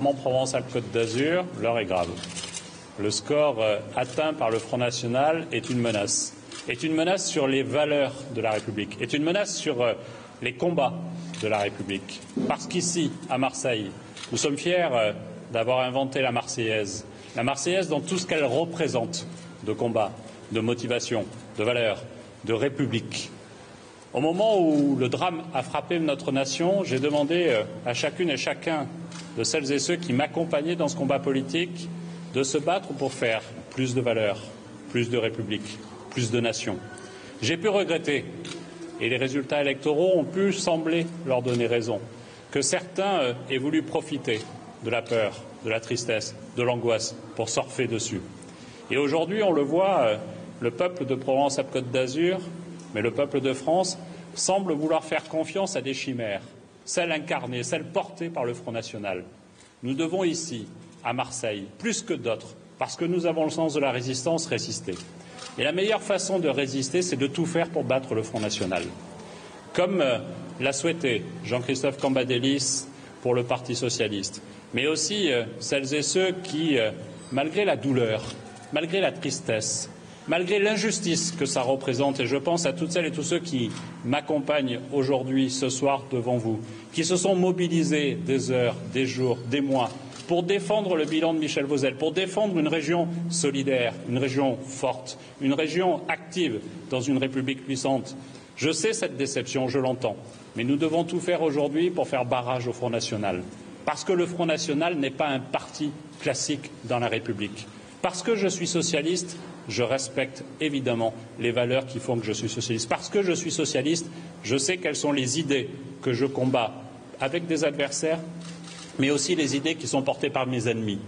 département Provence-Alpes-Côte d'Azur, l'heure est grave. Le score atteint par le Front National est une menace sur les valeurs de la République, est une menace sur les combats de la République. Parce qu'ici, à Marseille, nous sommes fiers d'avoir inventé la Marseillaise dans tout ce qu'elle représente de combat, de motivation, de valeurs, de République. Au moment où le drame a frappé notre nation, j'ai demandé à chacune et chacun de celles et ceux qui m'accompagnaient dans ce combat politique de se battre pour faire plus de valeurs, plus de République, plus de nation. J'ai pu regretter, et les résultats électoraux ont pu sembler leur donner raison, que certains aient voulu profiter de la peur, de la tristesse, de l'angoisse pour surfer dessus. Et aujourd'hui, on le voit, le peuple de Provence-Alpes-Côte d'Azur, mais le peuple de France, semble vouloir faire confiance à des chimères, celles incarnées, celles portées par le Front National. Nous devons ici, à Marseille, plus que d'autres, parce que nous avons le sens de la résistance, résister. Et la meilleure façon de résister, c'est de tout faire pour battre le Front National. Comme l'a souhaité Jean-Christophe Cambadélis pour le Parti socialiste, mais aussi celles et ceux qui, malgré la douleur, malgré la tristesse, malgré l'injustice que ça représente, et je pense à toutes celles et tous ceux qui m'accompagnent aujourd'hui, ce soir, devant vous, qui se sont mobilisés des heures, des jours, des mois, pour défendre le bilan de Michel Vauzel, pour défendre une région solidaire, une région forte, une région active dans une République puissante. Je sais cette déception, je l'entends, mais nous devons tout faire aujourd'hui pour faire barrage au Front National. Parce que le Front National n'est pas un parti classique dans la République. Parce que je suis socialiste, je respecte évidemment les valeurs qui font que je suis socialiste. Parce que je suis socialiste, je sais quelles sont les idées que je combats avec des adversaires, mais aussi les idées qui sont portées par mes ennemis.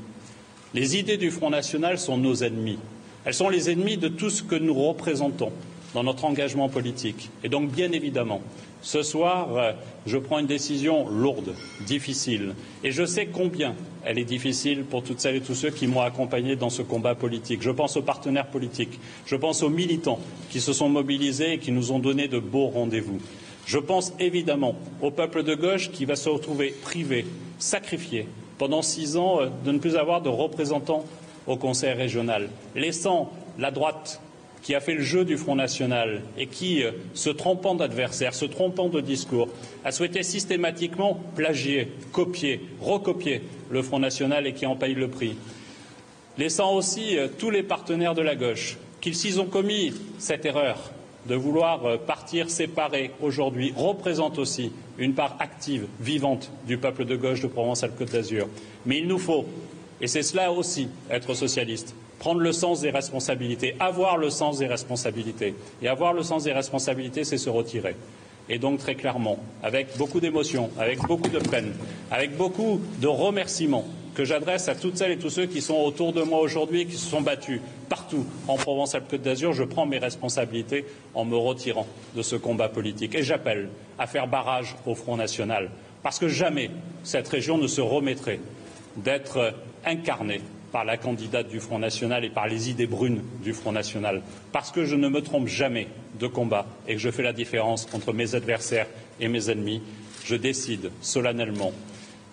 Les idées du Front National sont nos ennemis. Elles sont les ennemis de tout ce que nous représentons dans notre engagement politique. Et donc, bien évidemment, ce soir, je prends une décision lourde, difficile. Et je sais combien elle est difficile pour toutes celles et tous ceux qui m'ont accompagné dans ce combat politique. Je pense aux partenaires politiques. Je pense aux militants qui se sont mobilisés et qui nous ont donné de beaux rendez-vous. Je pense évidemment au peuple de gauche qui va se retrouver privé, sacrifié, pendant 6 ans de ne plus avoir de représentants au Conseil régional, laissant la droite qui a fait le jeu du Front National et qui, se trompant d'adversaire, se trompant de discours, a souhaité systématiquement plagier, copier, recopier le Front National et qui en paye le prix. Laissant aussi tous les partenaires de la gauche, qu'ils s'ils ont commis cette erreur de vouloir partir séparés aujourd'hui, représentent aussi une part active, vivante du peuple de gauche de Provence-Alpes-Côte d'Azur. Mais il nous faut, et c'est cela aussi, être socialiste, prendre le sens des responsabilités, avoir le sens des responsabilités. Et avoir le sens des responsabilités, c'est se retirer. Et donc, très clairement, avec beaucoup d'émotion, avec beaucoup de peine, avec beaucoup de remerciements que j'adresse à toutes celles et tous ceux qui sont autour de moi aujourd'hui et qui se sont battus partout en Provence-Alpes-Côte d'Azur, je prends mes responsabilités en me retirant de ce combat politique. Et j'appelle à faire barrage au Front National, parce que jamais cette région ne se remettrait d'être incarnée par la candidate du Front National et par les idées brunes du Front National, parce que je ne me trompe jamais de combat et que je fais la différence entre mes adversaires et mes ennemis, je décide solennellement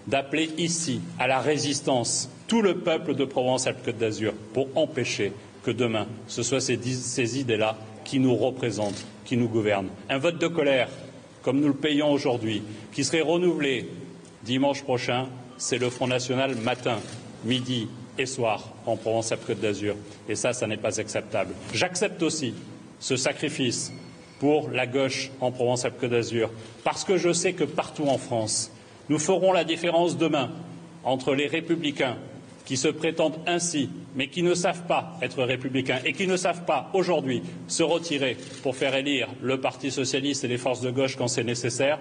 d'appeler ici à la résistance tout le peuple de Provence-Alpes-Côte d'Azur pour empêcher que demain ce soient ces idées-là qui nous représentent, qui nous gouvernent. Un vote de colère, comme nous le payons aujourd'hui, qui serait renouvelé dimanche prochain, c'est le Front National matin, midi et soir en Provence-Alpes-Côte d'Azur. Et ça n'est pas acceptable. J'accepte aussi ce sacrifice pour la gauche en Provence-Alpes-Côte d'Azur, parce que je sais que partout en France, nous ferons la différence demain entre les républicains qui se prétendent ainsi, mais qui ne savent pas être républicains et qui ne savent pas aujourd'hui se retirer pour faire élire le Parti socialiste et les forces de gauche quand c'est nécessaire.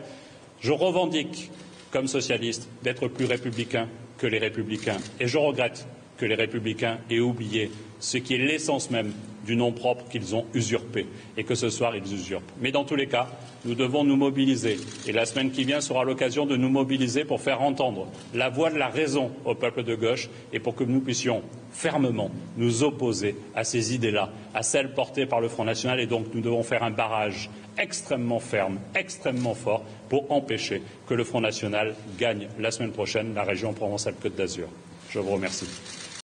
Je revendique, comme socialiste, d'être plus républicain que les républicains. Et je regrette que les républicains aient oublié ce qui est l'essence même du nom propre qu'ils ont usurpé et que ce soir ils usurpent. Mais dans tous les cas, nous devons nous mobiliser et la semaine qui vient sera l'occasion de nous mobiliser pour faire entendre la voix de la raison au peuple de gauche et pour que nous puissions fermement nous opposer à ces idées-là, à celles portées par le Front National et donc nous devons faire un barrage extrêmement ferme, extrêmement fort pour empêcher que le Front National gagne la semaine prochaine la région Provence-Alpes-Côte d'Azur. Je vous remercie.